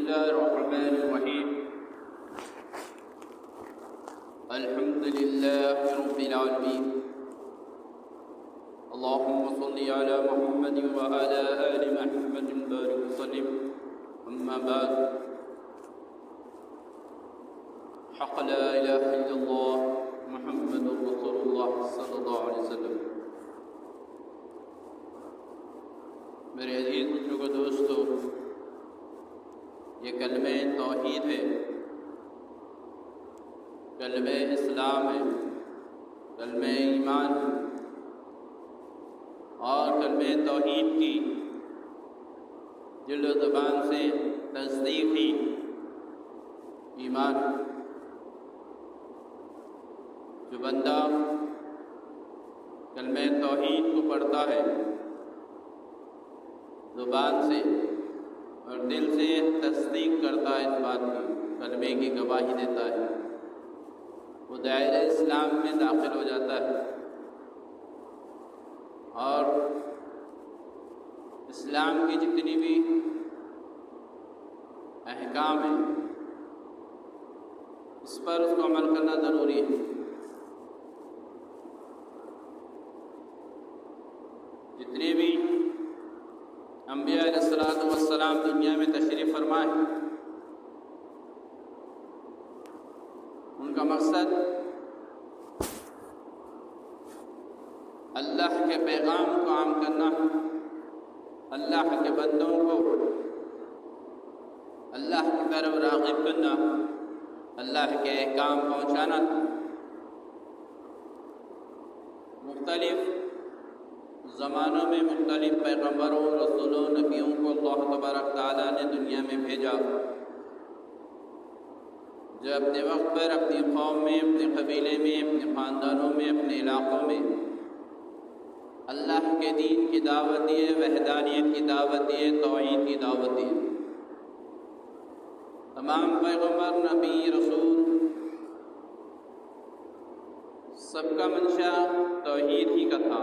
الله الرحمن الرحيم. الحمد لله رب العالمين. اللهم صل على محمد وعلى آل محمد بارك وسلم. أما بعد، حق لا إله إلا الله محمد رسول الله صلی اللہ علیہ وسلم. میرے عزیز بزرگوں و دوستو، یہ کلمہ توحید ہے، کلمہ اسلام ہے، کلمہ ایمان ہے، اور کلمہ توحید کی دل و زبان سے تصدیق ہی ایمان ہے. جو بندہ کلمہ توحید کو پڑھتا ہے زبان سے اور دل سے تصدیق کرتا ہے، اس بات کی کلمے کی گواہی دیتا ہے، وہ دائرہ اسلام میں داخل ہو جاتا ہے اور اسلام کی جتنی بھی احکام ہیں اس پر اس کو عمل کرنا ضروری ہے. جتنے بھی انبیاء علیہ الصلوۃ والسلام دنیا میں تشریف فرمائے، ان کا مقصد اللہ کے پیغام کو عام کرنا، اللہ کے بندوں کو اللہ کی طرف راغب کرنا، اللہ کے احکام پہنچانا. مختلف زمانوں میں مختلف پیغمبروں، رسولوں، نبیوں کو اللہ تبارک تعالیٰ نے دنیا میں بھیجا، جو اپنے وقت پر اپنی قوم میں، اپنے قبیلے میں، اپنے خاندانوں میں، اپنے علاقوں میں اللہ کے دین کی دعوت دیے، وحدانیت کی دعوت دیے، توحید کی دعوت دیے. تمام پیغمبر، نبی، رسول سب کا منشا توحید ہی کا تھا.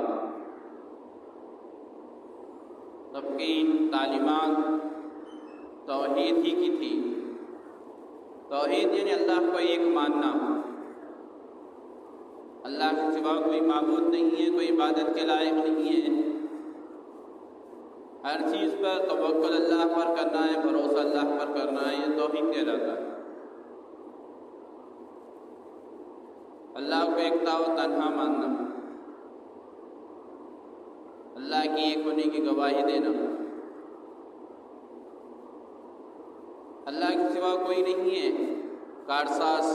سب کی تعلیمات توحید ہی کی تھی. توحید یعنی اللہ کو ایک ماننا، اللہ کے سوا کوئی معبود نہیں ہے، کوئی عبادت کے لائق نہیں ہے. ہر چیز پر توکل اللہ پر کرنا ہے، بھروسہ اللہ پر کرنا ہے، یہ توحید کہلاتا ہے. اللہ کو ایکتا و تنہا ماننا، اللہ کی ایک ہونے کی گواہی دینا، اللہ کے سوا کوئی نہیں ہے کارساز،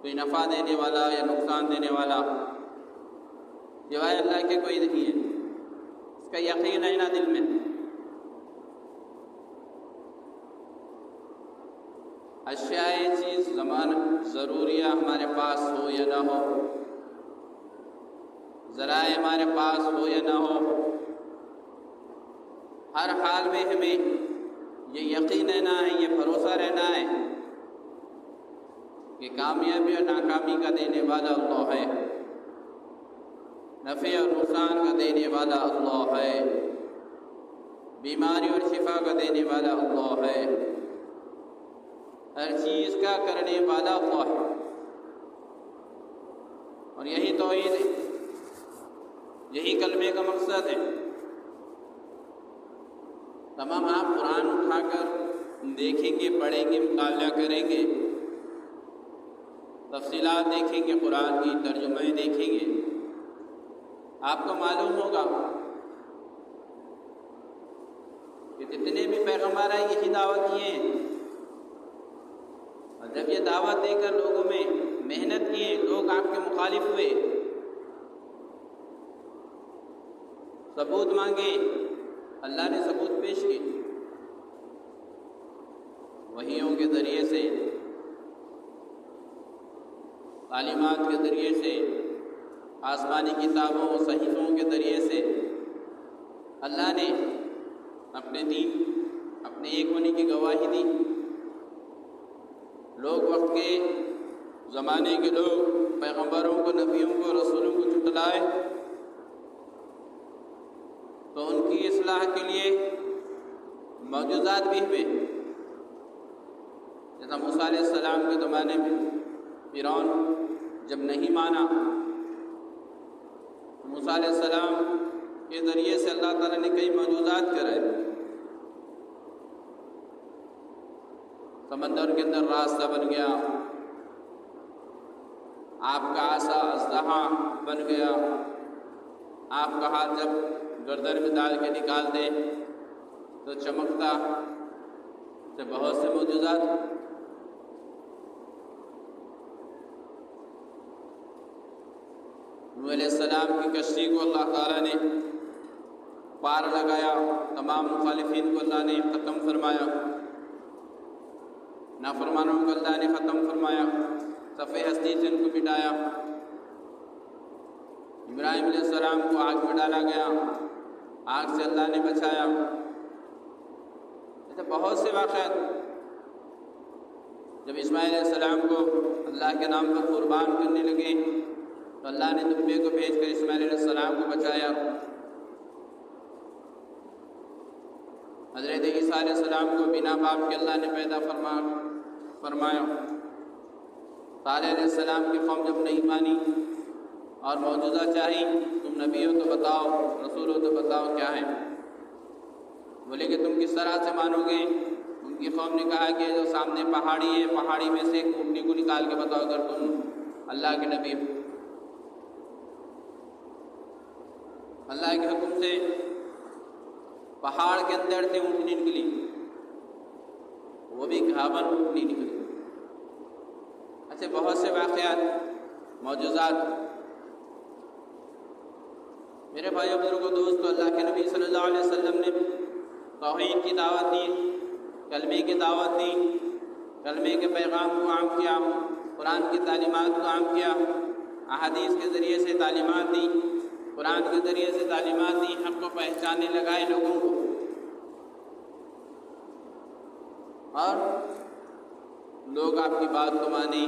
کوئی نفع دینے والا یا نقصان دینے والا، سوائے اللہ کے کوئی نہیں ہے. اس کا یقین ہے نا دل میں. اشیاء چیز زمان ضروریہ ہمارے پاس ہو یا نہ ہو، ذرائع ہمارے پاس ہو یا نہ ہو، ہر حال میں ہمیں یہ یقین رہنا ہے، یہ بھروسہ رہنا ہے کہ کامیابی اور ناکامی کا دینے والا اللہ ہے، نفع اور نقصان کا دینے والا اللہ ہے، بیماری اور شفا کا دینے والا اللہ ہے، ہر چیز کا کرنے والا اللہ ہے. اور یہی توحید ہے، یہی کلمے کا مقصد ہے. تمام آپ قرآن اٹھا کر دیکھیں گے، پڑھیں گے، مطالعہ کریں گے، تفصیلات دیکھیں گے، قرآن کی ترجمے دیکھیں گے، آپ کو معلوم ہوگا کہ جتنے بھی پیغمبر ہیں یہی دعوت دیے ہیں. اور جب یہ دعوت دے کر لوگوں میں محنت کیے، لوگ آپ کے مخالف ہوئے، ثبوت مانگے، اللہ نے ثبوت پیش کی. وحیوں کے ذریعے سے، تعلیمات کے ذریعے سے، آسمانی کتابوں و صحیفوں کے ذریعے سے اللہ نے اپنے دین، اپنے ایک ہونے کی گواہی دی. لوگ وقت کے زمانے کے لوگ پیغمبروں کو، نبیوں کو، رسولوں کو جھٹلائے تو ان کی اصلاح کے لیے معجزات بھی ہوئے. جیسا موسیٰ علیہ السلام کے زمانے میں فرعون جب نہیں مانا، موسیٰ علیہ السلام کے ذریعے سے اللہ تعالیٰ نے کئی معجزات کرائے۔ سمندر کے اندر راستہ بن گیا، آپ کا عصا اژدہا بن گیا، آپ کا ہاتھ جب گردن میں ڈال کے نکال دیں تو چمکتا، سے بہت سے معجزات۔ نوح علیہ السلام کی کشتی کو اللہ تعالیٰ نے پار لگایا، تمام مخالفین کو اللہ نے ختم فرمایا، نافرمانوں کو اللہ نے ختم فرمایا، صفحہ ہستی سے ان کو مٹایا۔ ابراہیم علیہ السلام کو آگ میں ڈالا گیا، آگ سے اللہ نے بچایا۔ ایسے بہت سے واقعات۔ جب اسماعیل علیہ السلام کو اللہ کے نام پر قربان کرنے لگے تو اللہ نے دمبے کو بھیج کر اسماعیل علیہ السلام کو بچایا۔ حضرت عیسیٰ علیہ السلام کو بنا باپ کے اللہ نے پیدا فرمایا۔ صالح علیہ السلام کی قوم جب نہیں مانی اور معجزہ چاہی، تم نبی ہو تو بتاؤ، رسول ہو تو بتاؤ کیا ہے؟ بولے کہ تم کس طرح سے مانو گے؟ ان کی قوم نے کہا کہ جو سامنے پہاڑی ہے، پہاڑی میں سے ایک اونٹنی کو نکال کے بتاؤ اگر تم اللہ کے نبی ہو۔ اللہ کے حکم سے پہاڑ کے اندر سے اونٹنی نکلی، وہ بھی گھاون اونٹنی نکلی۔ ایسے بہت سے واقعات، معجزات۔ میرے بھائیو بزرگوں دوستو، اللہ کے نبی صلی اللہ علیہ وسلم نے توحید کی دعوت دی، کلمے کی دعوت دی، کلمے کے پیغام کو عام کیا، قرآن کی تعلیمات کو عام کیا، احادیث کے ذریعے سے تعلیمات دی، قرآن کے ذریعے سے تعلیمات دی، حق کو پہچاننے لگائے لوگوں کو۔ اور لوگ آپ کی بات کو مانے،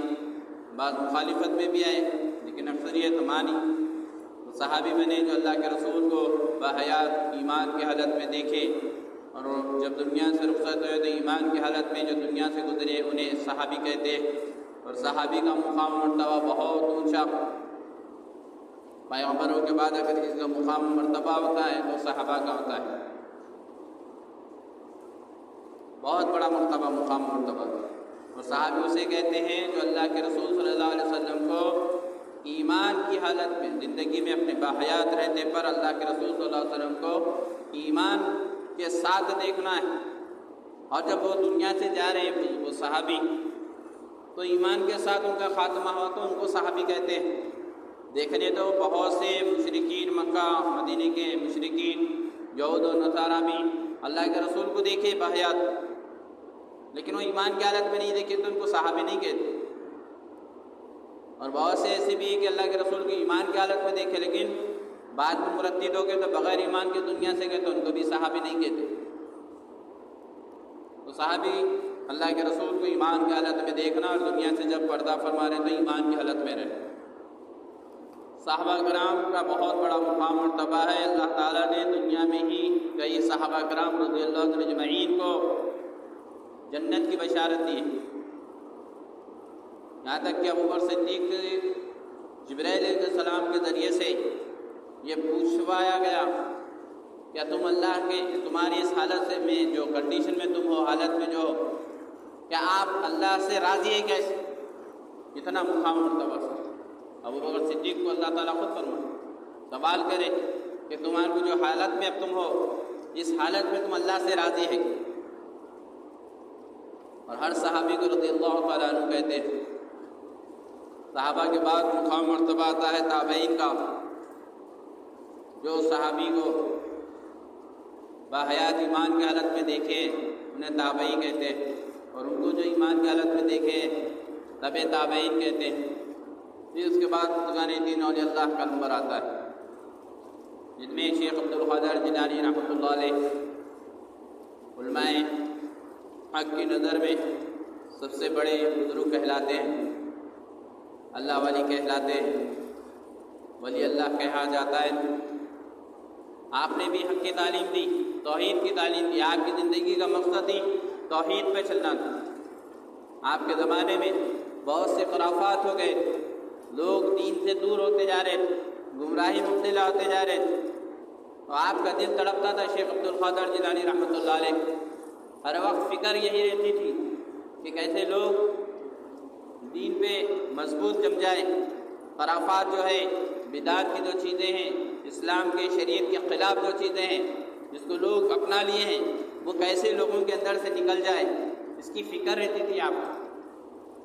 بعض مخالفت میں بھی آئے لیکن اکثریت مانی۔ صحابی بنے جو اللہ کے رسول کو باحیات ایمان کی حالت میں دیکھے، اور جب دنیا سے رخصت ہوئے تو ایمان کی حالت میں جو دنیا سے گزرے انہیں صحابی کہتے، اور صحابی کا مقام مرتبہ بہت اونچا۔ پیغمبروں کے بعد اگر کسی کا مقام مرتبہ ہوتا ہے تو صحابہ کا ہوتا ہے، بہت بڑا مرتبہ، مقام مرتبہ۔ اور صحابی اسے کہتے ہیں جو اللہ کے رسول صلی اللہ علیہ وسلم کو ایمان کی حالت میں، زندگی میں اپنے باحیات رہتے پر اللہ کے رسول صلی اللہ علیہ وسلم کو ایمان کے ساتھ دیکھنا ہے، اور جب وہ دنیا سے جا رہے ہیں وہ صحابی، تو ایمان کے ساتھ ان کا خاتمہ ہوا تو ان کو صحابی کہتے ہیں۔ دیکھنے تو بہت سے مشرکین مکہ مدینے کے مشرکین یہود و نصارہ بھی اللہ کے رسول کو دیکھے باحیات، لیکن وہ ایمان کی حالت میں نہیں دیکھے تو ان کو صحابی نہیں کہتے۔ اور بہت سے ایسے بھی ہیں کہ اللہ کے رسول کی ایمان کی حالت میں دیکھے لیکن بعد میں مرتد ہو گئے تو بغیر ایمان کے دنیا سے گئے تو ان کو بھی صحابی نہیں کہتے۔ تو صحابی اللہ کے رسول کو ایمان کی حالت میں دیکھنا، اور دنیا سے جب پردہ فرما رہے تو ایمان کی حالت میں رہنا۔ صحابہ کرام کا بہت بڑا مقام مرتبہ ہے۔ اللہ تعالیٰ نے دنیا میں ہی کئی صحابہ کرام رضی اللہ عنہ اجمعین کو جنت کی بشارت دی ہے۔ یہاں تک کہ ابوبکر صدیق جبرائیل علیہ السلام کے ذریعے سے یہ پوچھوایا گیا کیا تم اللہ کے، تمہاری اس حالت سے میں جو کنڈیشن میں تم ہو، حالت میں جو، کیا آپ اللہ سے راضی ہیں کیسے؟ اتنا مقام مرتبہ سے ابوبکر صدیق کو اللہ تعالیٰ خود فرمائے، سوال کرے کہ تمہاری کو جو حالت میں اب تم ہو، اس حالت میں تم اللہ سے راضی ہے؟ اور ہر صحابی کو رضی اللہ تعالیٰ عنہ کہتے ہیں۔ صحابہ کے بعد مقام مرتبہ آتا ہے تابعین کا، جو صحابی کو باحیات ایمان کی حالت میں دیکھے انہیں تابعی کہتے ہیں، اور ان کو جو ایمان کی حالت میں دیکھے تب تابعین کہتے ہیں۔ پھر اس کے بعد بزرگان دین اولیاء اللہ کا نمبر آتا ہے، جن میں شیخ عبدالقادر جیلانی رحمۃ اللہ علیہ علماء حق کی نظر میں سب سے بڑے بزرگ کہلاتے ہیں، اللہ ولی کہلاتے ہیں، ولی اللہ کہا جاتا ہے۔ آپ نے بھی حق کی تعلیم دی، توحید کی تعلیم دی، آپ کی زندگی کا مقصد ہی توحید پہ چلنا تھا۔ آپ کے زمانے میں بہت سے خرافات ہو گئے، لوگ دین سے دور ہوتے جا رہے، گمراہی مبتلا ہوتے جا رہے، تو آپ کا دل تڑپتا تھا شیخ عبد القادر جیلانی رحمۃ اللہ علیہ، ہر وقت فکر یہی رہتی تھی کہ کیسے لوگ دین پہ مضبوط جم جائیں، خرافات جو ہے، بدعت کی جو چیزیں ہیں، اسلام کے شریعت کے خلاف جو چیزیں ہیں جس کو لوگ اپنا لیے ہیں، وہ کیسے لوگوں کے اندر سے نکل جائے، اس کی فکر رہتی تھی آپ کو،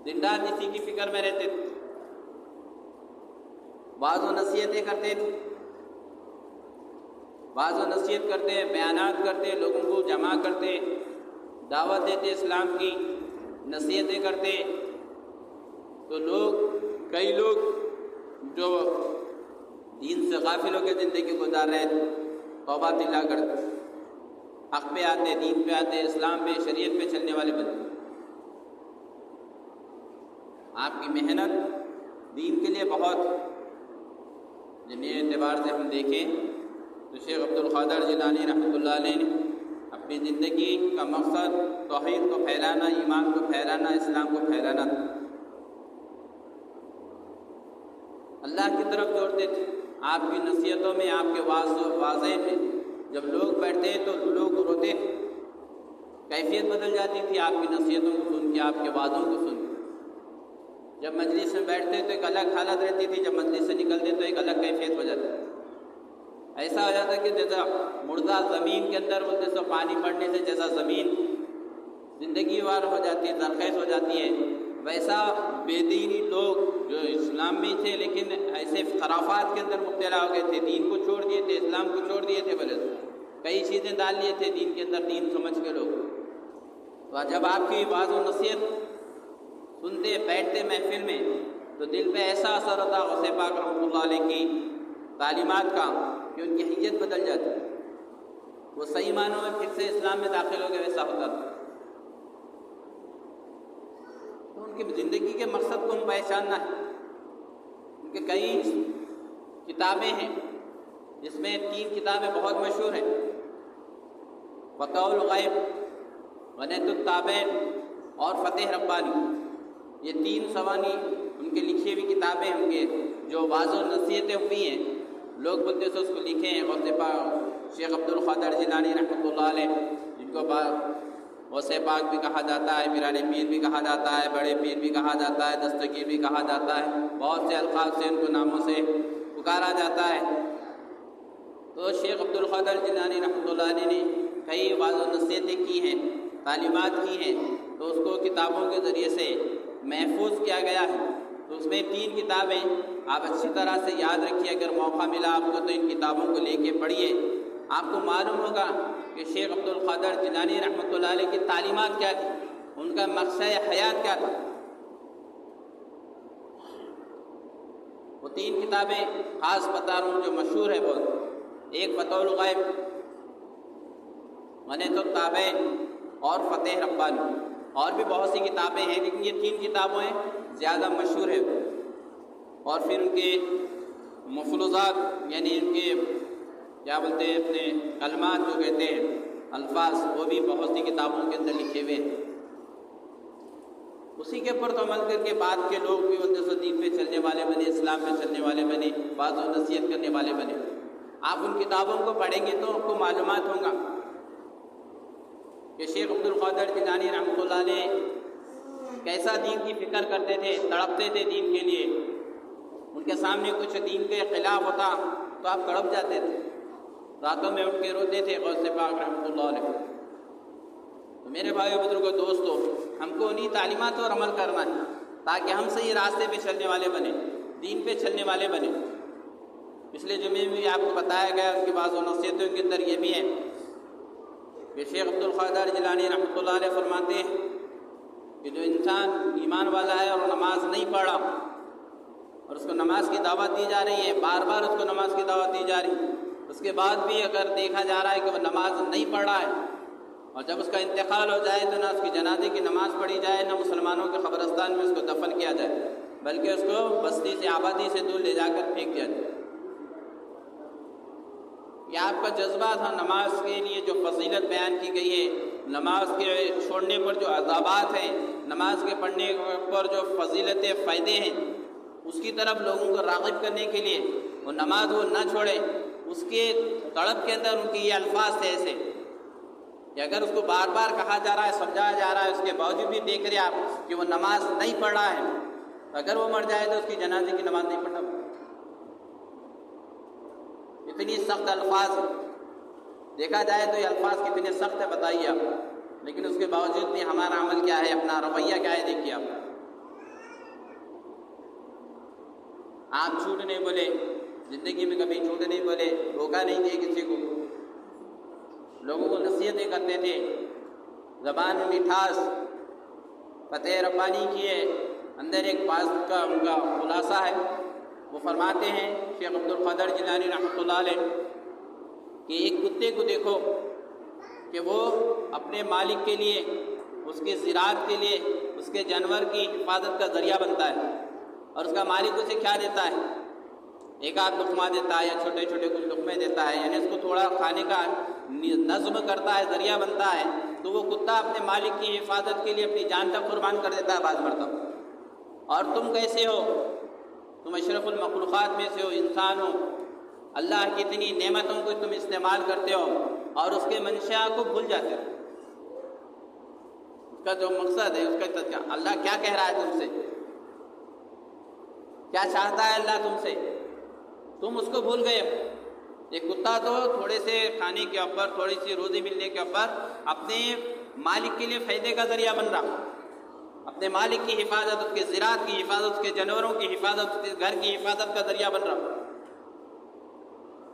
دن رات اسی کی فکر میں رہتے تھے، بعض و نصیحتیں کرتے تھے، بعض و نصیحت کرتے، بیانات کرتے، لوگوں کو جمع کرتے، دعوت دیتے اسلام کی، نصیحتیں کرتے، تو کئی لوگ جو دین سے غافل ہو کے زندگی گزار رہے تھے، توبہ دلا کرتے، حق پہ آتے، دین پہ آتے، اسلام پہ، شریعت پہ چلنے والے بنتے۔ آپ کی محنت دین کے لیے بہت، جنہیں اعتبار سے ہم دیکھیں تو شیخ عبد القادر جیلانی رحمۃ اللہ علیہ نے اپنی زندگی کا مقصد توحید کو پھیلانا، ایمان کو پھیلانا، اسلام کو پھیلانا تھا، اللہ کی طرف دوڑتے تھے۔ آپ کی نصیحتوں میں، آپ کے واضح میں جب لوگ بیٹھتے تو لوگ روتے، کیفیت بدل جاتی تھی آپ کی نصیحتوں کو سن کے، آپ کے وعدوں کو سن کے۔ جب مجلس میں بیٹھتے تو ایک الگ حالت رہتی تھی، جب مجلس سے نکلتے تو ایک الگ کیفیت ہو جاتی، ایسا ہو جاتا کہ جیسا مردہ زمین کے اندر بولتے سو پانی پڑنے سے جیسا زمین زندگی وار ہو جاتی ہے، زرخیز ہو جاتی ہے، ویسا بے دینی لوگ جو اسلام میں تھے لیکن ایسے خرافات کے اندر مبتلا ہو گئے تھے، دین کو چھوڑ دیے تھے، اسلام کو چھوڑ دیے تھے، بولے کئی چیزیں ڈال لیے تھے دین کے اندر، دین سمجھ کے لوگ۔ تو جب آپ کی واعظ و نصیحت سنتے، بیٹھتے محفل میں، تو دل پہ ایسا اثر ہوتا غوث پاک رحمۃ اللہ علیہ کی تعلیمات کا کہ ان کی حیت بدل جاتی، وہ صحیح معنوں میں پھر سے اسلام میں داخل ہو گئے، ویسا ہوتا تھا۔ تو ان کی زندگی کے مقصد کو ہم پہچاننا ہے۔ ان کے کئی کتابیں ہیں، جس میں 3 کتابیں بہت مشہور ہیں، فتح الغیب، غنیۃ التابعین اور فتح ربانی۔ یہ 3 سوانی ان کے لکھی ہوئی کتابیں، ان کے جو واضح و نصیحتیں ہوئی ہیں، لوگ بولتے سے اس کو لکھے ہیں غوث پاک شیخ عبد القادر جیلانی رحمۃ اللہ علیہ، جن کو غوث پاک بھی کہا جاتا ہے، پیران پیر بھی کہا جاتا ہے، بڑے پیر بھی کہا جاتا ہے، دستگیر بھی کہا جاتا ہے، بہت سے القاب سے ان کو ناموں سے پکارا جاتا ہے۔ تو شیخ عبد القادر جیلانی رحمۃ اللہ علیہ نے کئی واضح و نصیحتیں کی ہیں، تعلیمات کی ہیں، تو اس کو کتابوں کے ذریعے سے محفوظ کیا گیا ہے۔ تو اس میں 3 کتابیں آپ اچھی طرح سے یاد رکھیے، اگر موقع ملا آپ کو تو ان کتابوں کو لے کے پڑھیے، آپ کو معلوم ہوگا کہ شیخ عبد القادر جیلانی رحمۃ اللہ علیہ کی تعلیمات کیا تھی، ان کا مقصد حیات کیا تھا۔ وہ 3 کتابیں خاص بتا رہا ہوں جو مشہور ہے بہت، ایک فتح الغیب، غنیۃ التابعین اور فتح ربانی، اور بھی بہت سی کتابیں ہیں لیکن یہ 3 کتابیں زیادہ مشہور ہیں۔ اور پھر ان کے مفروضات، یعنی ان کے کیا بولتے ہیں، اپنے کلمات جو کہتے ہیں، الفاظ، وہ بھی بہت سی کتابوں کے اندر لکھے ہوئے ہیں۔ اسی کے اوپر تو عمل کر کے بعد کے لوگ بھی بولتے سو دین پہ چلنے والے بنے، اسلام پہ چلنے والے بنے، بعض و نصیحت کرنے والے بنے۔ آپ ان کتابوں کو پڑھیں گے تو آپ کو معلومات ہوگا کہ شیخ عبد القادر جیلانی رحمۃ اللہ علیہ کیسا دین کی فکر کرتے تھے، تڑپتے تھے دین کے لیے۔ ان کے سامنے کچھ دین کے خلاف ہوتا تو آپ تڑپ جاتے تھے، راتوں میں اٹھ کے روتے تھے غوث پاک رحمۃ اللہ علیہ۔ تو میرے بھائیو، بزرگوں، دوستو، ہم کو انہی تعلیمات پر عمل کرنا ہے تاکہ ہم صحیح راستے پہ چلنے والے بنے، دین پہ چلنے والے بنے۔ پچھلے جمعے میں بھی آپ کو بتایا گیا، اس کے بعد نصیحتوں کے اندر یہ بھی ہے کہ شیخ عبد القادر جیلانی رحمۃ اللہ علیہ فرماتے ہیں کہ جو انسان ایمان والا ہے اور نماز نہیں پڑھا اور اس کو نماز کی دعوت دی جا رہی ہے، بار بار اس کو نماز کی دعوت دی جا رہی ہے، اس کے بعد بھی اگر دیکھا جا رہا ہے کہ وہ نماز نہیں پڑھ رہا ہے، اور جب اس کا انتقال ہو جائے تو نہ اس کی جنازے کی نماز پڑھی جائے، نہ مسلمانوں کے قبرستان میں اس کو دفن کیا جائے، بلکہ اس کو بستی سے، آبادی سے دور لے جا کر پھینک دیا جائے۔ یہ آپ کا جذبہ تھا نماز کے لیے، جو فضیلت بیان کی گئی ہے نماز کے چھوڑنے پر جو عذابات ہیں، نماز کے پڑھنے پر جو فضیلتیں فائدے ہیں، اس کی طرف لوگوں کو راغب کرنے کے لیے وہ نماز وہ نہ چھوڑے، اس کے تڑپ کے اندر ان کے یہ الفاظ تھے ایسے کہ اگر اس کو بار بار کہا جا رہا ہے، سمجھایا جا رہا ہے، اس کے باوجود بھی دیکھ رہے آپ کہ وہ نماز نہیں پڑھ رہا ہے، اگر وہ مر جائے تو اس کی جنازے کی نماز نہیں پڑھنا۔ اتنی سخت الفاظ ہیں، دیکھا جائے تو یہ الفاظ کتنے سخت ہے بتائیے آپ، لیکن اس کے باوجود بھی ہمارا عمل کیا ہے، اپنا رویہ کیا ہے، دیکھیے آپ جھوٹ نہیں بولے، زندگی میں کبھی جھوٹ نہیں بولے، دھوکہ نہیں دیے کسی کو، لوگوں کو نصیحتیں کرتے تھے، زبان میں مٹھاس، فتح ربانی کیے، اندر ایک بات کا ان کا خلاصہ ہے، وہ فرماتے ہیں شیخ عبد القادر جیلانی رحمۃ اللہ علیہ کہ ایک کتے کو دیکھو کہ وہ اپنے مالک کے لیے، اس کے زراعت کے لیے، اس کے جانور کی حفاظت کا ذریعہ بنتا ہے، اور اس کا مالک اسے کیا دیتا ہے، ایک آدھ لقمہ دیتا ہے یا چھوٹے چھوٹے کچھ لقمے دیتا ہے، یعنی اس کو تھوڑا کھانے کا نظم کرتا ہے، ذریعہ بنتا ہے، تو وہ کتا اپنے مالک کی حفاظت کے لیے اپنی جان تک قربان کر دیتا ہے بعض مرتبہ۔ اور تم کیسے ہو؟ تم اشرف المخلوقات میں سے ہو، انسان ہو، اللہ کی اتنی نعمتوں کو تم استعمال کرتے ہو اور اس کے منشا کو بھول جاتے ہو، اس کا جو مقصد ہے، اس کا اللہ کیا کہہ رہا ہے تم سے، کیا چاہتا ہے اللہ تم سے، تم اس کو بھول گئے ہو۔ ایک کتا تو تھوڑے سے کھانے کے اوپر، تھوڑی سی روزی ملنے کے اوپر اپنے مالک کے لیے فائدے کا ذریعہ بن رہا، اپنے مالک کی حفاظت، اس کے زراعت کی حفاظت، اس کے جانوروں کی حفاظت، اس کے گھر کی حفاظت کا ذریعہ بن رہا،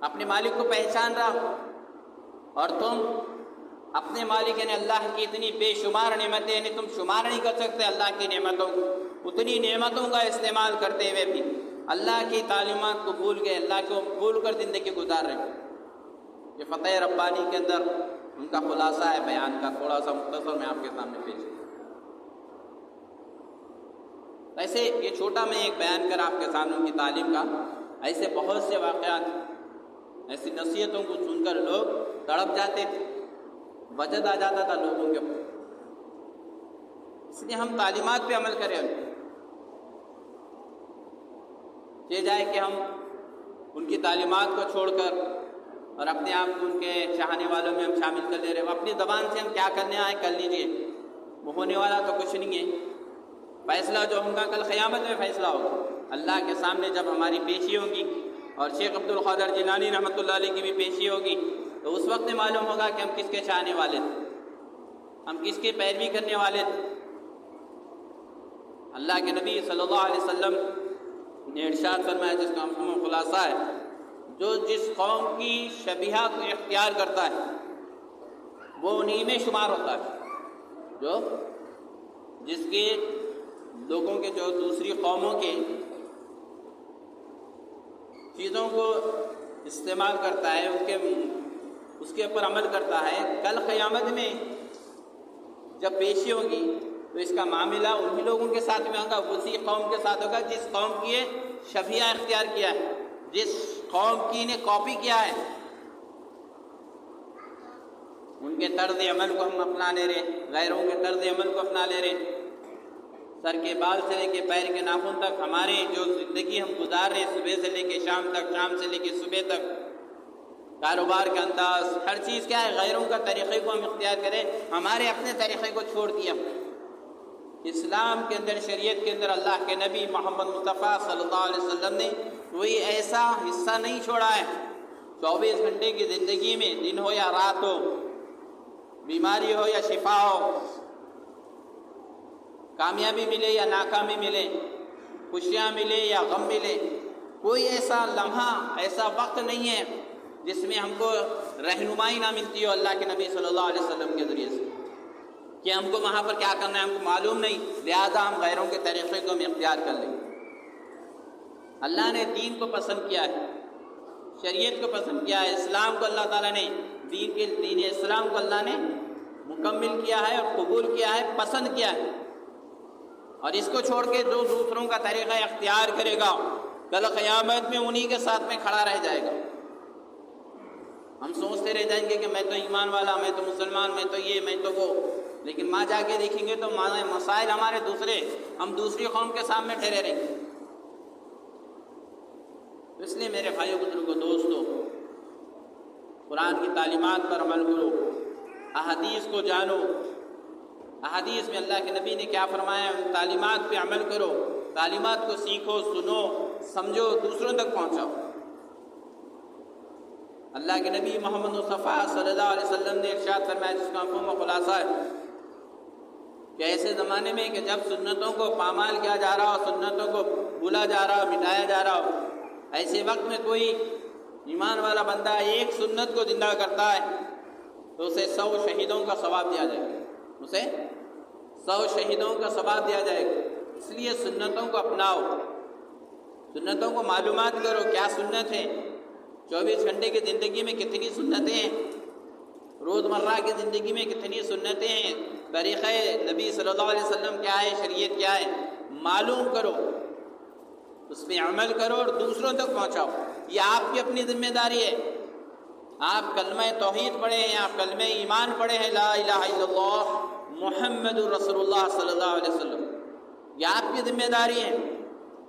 اپنے مالک کو پہچان رہا، اور تم اپنے مالک یعنی اللہ کی اتنی بے شمار نعمتیں، یعنی تم شمار نہیں کر سکتے اللہ کی نعمتوں کو، اتنی نعمتوں کا استعمال کرتے ہوئے بھی اللہ کی تعلیمات کو بھول گئے، اللہ کو بھول کر زندگی گزار رہے ہیں۔ یہ فتح ربانی کے اندر ان کا خلاصہ ہے بیان کا، تھوڑا سا مختصر میں آپ کے سامنے پیش کروں۔ ایسے یہ چھوٹا میں ایک بیان کر آپ کے سامنے ان کی تعلیم کا، ایسے بہت سے واقعات، ایسی نصیحتوں کو سن کر لوگ تڑپ جاتے تھے، وجد آ جاتا تھا لوگوں کے اوپر، اس لیے ہم تعلیمات پہ عمل کریں، یہ جائے کہ ہم ان کی تعلیمات کو چھوڑ کر اور اپنے آپ کو ان کے چاہنے والوں میں ہم شامل کر لے رہے ہیں، اپنی زبان سے ہم کیا کرنے آئے کر لیجئے، وہ ہونے والا تو کچھ نہیں ہے، فیصلہ جو ہوگا کل قیامت میں فیصلہ ہوگا، اللہ کے سامنے جب ہماری پیشی ہوگی اور شیخ عبد القادر جیلانی رحمۃ اللہ علیہ کی بھی پیشی ہوگی، تو اس وقت معلوم ہوگا کہ ہم کس کے چاہنے والے تھے، ہم کس کی پیروی کرنے والے تھے۔ اللہ کے نبی صلی اللہ علیہ وسلم نے ارشاد فرمایا، جس کا مفہوم خلاصہ ہے، جو جس قوم کی شبیہ کو اختیار کرتا ہے وہ انہی میں شمار ہوتا ہے، جو جس کے لوگوں کے جو دوسری قوموں کے چیزوں کو استعمال کرتا ہے، اس کے اوپر عمل کرتا ہے، کل قیامت میں جب پیشی ہوگی تو اس کا معاملہ انہی لوگوں کے ساتھ میں ہوگا، اسی قوم کے ساتھ ہوگا جس قوم کی یہ شبیہ اختیار کیا ہے، جس قوم کی نے کاپی کیا ہے، ان کے طرز عمل کو ہم اپنا لے رہے، غیروں کے طرز عمل کو اپنا لے رہے، سر کے بال سے لے کے پیر کے ناخن تک، ہماری جو زندگی ہم گزار رہے صبح سے لے کے شام تک، شام سے لے کے صبح تک، کاروبار کا انداز، ہر چیز کیا ہے، غیروں کا طریقے کو ہم اختیار کریں، ہمارے اپنے طریقے کو چھوڑ دیا۔ اسلام کے اندر، شریعت کے اندر اللہ کے نبی محمد مصطفیٰ صلی اللہ علیہ وسلم نے کوئی ایسا حصہ نہیں چھوڑا ہے، 24 گھنٹے کی زندگی میں، دن ہو یا رات ہو، بیماری ہو یا شفا ہو، کامیابی ملے یا ناکامی ملے، خوشیاں ملے یا غم ملے، کوئی ایسا لمحہ، ایسا وقت نہیں ہے جس میں ہم کو رہنمائی نہ ملتی ہو اللہ کے نبی صلی اللہ علیہ وسلم کے ذریعے سے، کہ ہم کو وہاں پر کیا کرنا ہے ہم کو معلوم نہیں، لہذا ہم غیروں کے طریقے کو ہم اختیار کر لیں۔ اللہ نے دین کو پسند کیا ہے، شریعت کو پسند کیا ہے، اسلام کو اللہ تعالیٰ نے دین اسلام کو اللہ نے مکمل کیا ہے اور قبول کیا ہے، پسند کیا ہے، اور اس کو چھوڑ کے جو دوسروں کا طریقہ اختیار کرے گا کل قیامت میں انہی کے ساتھ میں کھڑا رہ جائے گا۔ ہم سوچتے رہ جائیں گے کہ میں تو ایمان والا، میں تو مسلمان، میں تو یہ، میں تو وہ، لیکن وہاں جا کے دیکھیں گے تو مسائل ہمارے دوسرے، ہم دوسری قوم کے سامنے ٹھہرے رہیں گے۔ اس لیے میرے بھائیو، بزرگوں، دوستو، قرآن کی تعلیمات پر عمل کرو، احادیث کو جانو، احادیث میں اللہ کے نبی نے کیا فرمایا ان تعلیمات پہ عمل کرو، تعلیمات کو سیکھو، سنو، سمجھو، دوسروں تک پہنچاؤ۔ اللہ کے نبی محمد مصطفیٰ صلی اللہ علیہ وسلم نے ارشاد فرمایا، جس کا مفہوم و خلاصہ ہے کہ ایسے زمانے میں کہ جب سنتوں کو پامال کیا جا رہا ہو، سنتوں کو بھولا جا رہا ہو، مٹایا جا رہا ہو، ایسے وقت میں کوئی ایمان والا بندہ ایک سنت کو زندہ کرتا ہے تو اسے 100 شہیدوں کا ثواب دیا جائے گا، اسے 100 شہیدوں کا ثواب دیا جائے گا۔ اس لیے سنتوں کو اپناؤ، سنتوں کو معلومات کرو، کیا سنت ہے، 24 گھنٹے کی زندگی میں کتنی سنتیں ہیں، روزمرہ کی زندگی میں کتنی سنتیں ہیں، طریقہ نبی صلی اللہ علیہ وسلم کیا ہے، شریعت کیا ہے، معلوم کرو، اس پہ عمل کرو اور دوسروں تک پہنچاؤ۔ یہ آپ کی اپنی ذمہ داری ہے۔ آپ کلمہ توحید پڑھے ہیں، آپ کلمہ ایمان پڑھے ہیں، لا الہ الا اللہ محمد رسول اللہ صلی اللہ علیہ وسلم، یہ آپ کی ذمہ داری ہے۔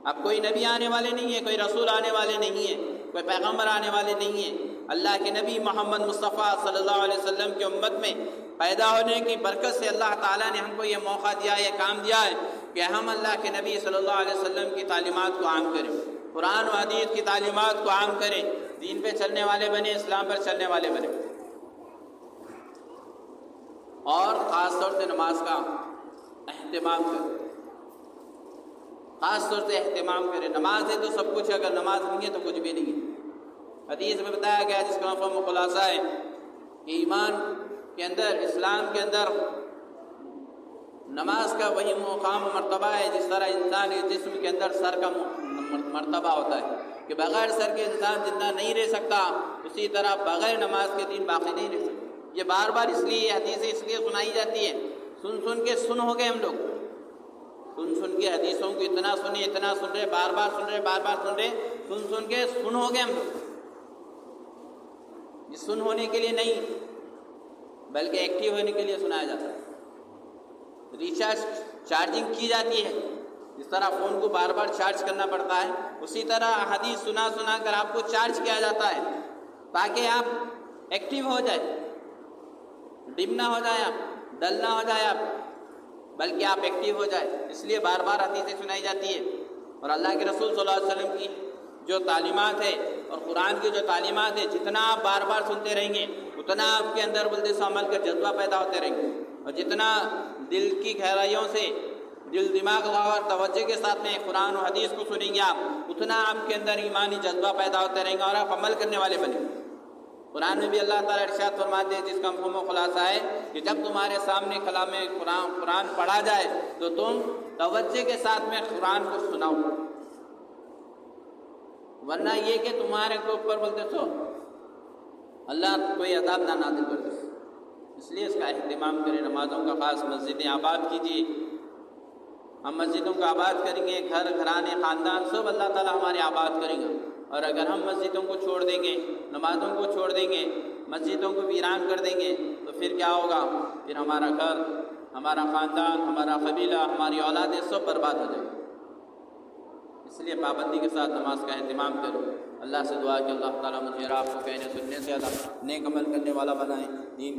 اب کوئی نبی آنے والے نہیں ہیں، کوئی رسول آنے والے نہیں ہیں، کوئی پیغمبر آنے والے نہیں ہیں۔ اللہ کے نبی محمد مصطفیٰ صلی اللہ علیہ وسلم کی امت میں پیدا ہونے کی برکت سے اللہ تعالیٰ نے ہم کو یہ موقع دیا، یہ کام دیا ہے کہ ہم اللہ کے نبی صلی اللہ علیہ وسلم کی تعلیمات کو عام کریں، قرآن و حدیث کی تعلیمات کو عام کریں، دین پہ چلنے والے بنے، اسلام پر چلنے والے بنے، اور خاص طور سے نماز کا اہتمام کریں، خاص طور سے اہتمام کریں۔ نماز ہے تو سب کچھ ہے، اگر نماز نہیں ہے تو کچھ بھی نہیں ہے۔ حدیث میں بتایا گیا، جس کا مفہوم و خلاصہ ہے کہ ایمان کے اندر، اسلام کے اندر نماز کا وہی مقام و مرتبہ ہے جس طرح انسان کے جسم کے اندر سر کا مرتبہ ہوتا ہے، کہ بغیر سر کے انسان زندہ نہیں رہ سکتا، اسی طرح بغیر نماز کے دین باقی نہیں رہ سکتا۔ یہ بار بار اس لیے حدیثیں اس لیے سنائی جاتی ہے، سن کے سن ہو گئے ہم لوگ، سن کے حدیثوں کو اتنا سنے، اتنا سن رہے، بار بار سن رہے، بار بار سن رہے، سن کے سن ہو گئے ہم لوگ۔ یہ سن ہونے کے لیے نہیں بلکہ ایکٹیو ہونے کے لیے سنایا جاتا ہے۔ ریچارج چارجنگ کی جاتی ہے، جس طرح فون کو بار بار چارج کرنا پڑتا ہے، اسی طرح حدیث سنا کر آپ کو چارج کیا جاتا ہے تاکہ آپ ایکٹیو ہو جائے، ڈم نہ ہو جائے، آپ ڈل نہ ہو جائے، آپ بلکہ آپ ایکٹیو ہو جائے۔ اس لیے بار بار حدیثیں سنائی جاتی ہے۔ اور اللہ کے رسول صلی اللہ علیہ وسلم کی جو تعلیمات ہے اور قرآن کی جو تعلیمات ہے، جتنا آپ بار بار سنتے رہیں گے اتنا آپ کے اندر بلدے سے عمل کا جذبہ پیدا ہوتے رہیں گے، اور جتنا دل کی گہرائیوں سے، دل دماغ اور توجہ کے ساتھ میں قرآن و حدیث کو سنیں گے آپ، اتنا آپ کے اندر ایمانی جذبہ پیدا ہوتے رہیں گے اور آپ عمل کرنے والے بنیں گے۔ قرآن میں بھی اللہ تعالیٰ ارشاد فرماتے ہیں، جس کا مفہوم و خلاصہ ہے کہ جب تمہارے سامنے کلام قرآن پڑھا جائے تو تم توجہ کے ساتھ میں قرآن کو سناؤ، ورنہ یہ کہ تمہارے کو اوپر بولتے سو اللہ کوئی عذاب نہ نازل کر دے۔ اس لیے اس کا اہتمام کریں، نمازوں کا خاص، مسجدیں آباد کیجیے۔ ہم مسجدوں کو آباد کریں گے، گھر گھرانے خاندان سب اللہ تعالیٰ ہمارے آباد کریں گے۔ اور اگر ہم مسجدوں کو چھوڑ دیں گے، نمازوں کو چھوڑ دیں گے، مسجدوں کو ویران کر دیں گے تو پھر کیا ہوگا؟ پھر ہمارا گھر، ہمارا خاندان، ہمارا قبیلہ، ہماری اولادیں سب برباد ہو جائیں گی۔ اس لیے پابندی کے ساتھ نماز کا اہتمام کرو۔ اللہ سے دعا کہ اللہ تعالیٰ مجھے اور آپ کو کہنے سننے سے زیادہ نیک عمل کرنے والا بنائیں، دین